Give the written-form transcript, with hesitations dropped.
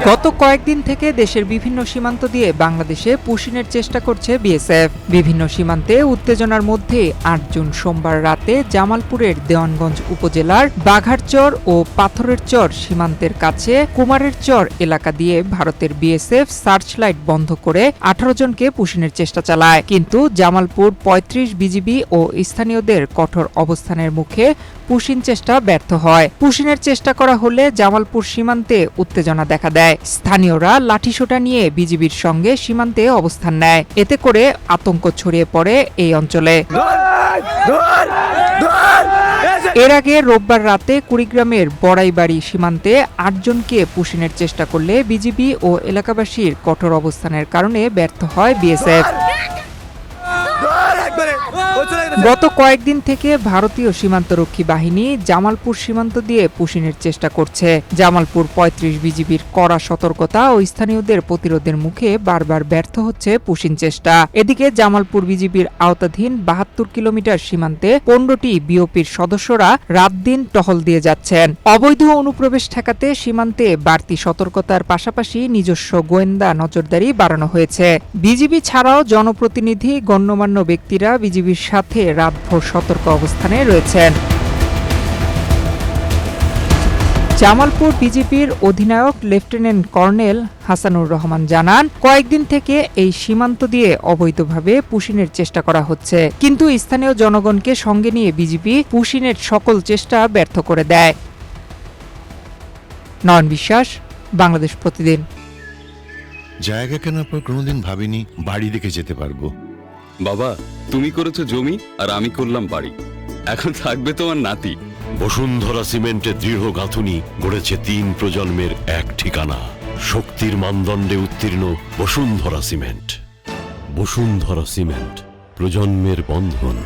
গত কয়েকদিন থেকে দেশের বিভিন্ন সীমান্ত দিয়ে বাংলাদেশে পুশিনের চেষ্টা করছে বিএসএফ। বিভিন্ন সীমান্তে উত্তেজনার মধ্যে ৮ জুন সোমবার রাতে জামালপুরের দেওয়ানগঞ্জ উপজেলার বাঘারচর ও পাথরের চর সীমান্তের কাছে কুমারের চর এলাকা দিয়ে ভারতের বিএসএফ সার্চলাইট বন্ধ করে ১৮ জনকে পুশিনের চেষ্টা চালায়। কিন্তু জামালপুর ৩৫ বিজিবি ও স্থানীয়দের কঠোর অবস্থানের মুখে পুশিন চেষ্টা ব্যর্থ হয়। পুশিনের চেষ্টা করা হলে জামালপুর সীমান্তে উত্তেজনা দেখা দেয়। স্থানীয়রা লাঠিসোঁটা নিয়ে বিজিবির সঙ্গে সীমান্তে অবস্থান নেয়। এতে করে আতঙ্ক ছড়িয়ে পড়ে এই অঞ্চলে। এর আগে রোববার রাতে কুড়িগ্রামের বড়াইবাড়ি সীমান্তে ৮ জনকে পুশিনের চেষ্টা করলে বিজিবি ও এলাকাবাসীর কঠোর অবস্থানের কারণে ব্যর্থ হয় বিএসএফ। গত কয়েকদিন থেকে ভারতীয় সীমান্তরক্ষী বাহিনী জামালপুর সীমান্ত দিয়ে পুশিনের চেষ্টা করছে। জামালপুর ৩৫ বিজিবির কড়া সতর্কতা ও স্থানীয়দের প্রতিরোধের মুখে বারবার ব্যর্থ হচ্ছে পুশিন চেষ্টা। এদিকে জামালপুর বিজিবির আওতাধীন ৭২ কিলোমিটার সীমান্তে ১৫টি বিওপির সদস্যরা রাত দিন টহল দিয়ে যাচ্ছেন। অবৈধ অনুপ্রবেশ ঠেকাতে সীমান্তে বাড়তি সতর্কতার পাশাপাশি নিজস্ব গোয়েন্দা নজরদারি বাড়ানো হয়েছে। বিজিবি ছাড়াও জনপ্রতিনিধি, গণ্যমান্য ব্যক্তিরা বিজিবির সাথে রাতভর সতর্ক অবস্থানে রয়েছেন। জামালপুর বিজিবির অধিনায়ক লেফটেন্যান্ট কর্নেল হাসানুর রহমান জানান, কয়েকদিন থেকে এই সীমান্ত দিয়ে অবৈধভাবে পুশিনের চেষ্টা করা হচ্ছে, কিন্তু স্থানীয় জনগণকে সঙ্গে নিয়ে বিজিবি পুশিনের সকল চেষ্টা ব্যর্থ করে দেয়। নয়ন বিশ্বাস, বাংলাদেশ প্রতিদিন। জায়গা কেনার পর কোনোদিন ভাবিনি বাড়ি দেখে যেতে পারবো। বাবা, তুমি করেছো জমি আর আমি করলাম বাড়ি। এখন থাকবে তোমার নাতি। বসুন্ধরা সিমেন্টের দৃঢ় গাঁথুনি গড়েছে ৩ প্রজন্মের এক ঠিকানা। শক্তির মানদণ্ডে উত্তীর্ণ বসুন্ধরা সিমেন্ট। বসুন্ধরা সিমেন্ট, প্রজন্মের বন্ধন।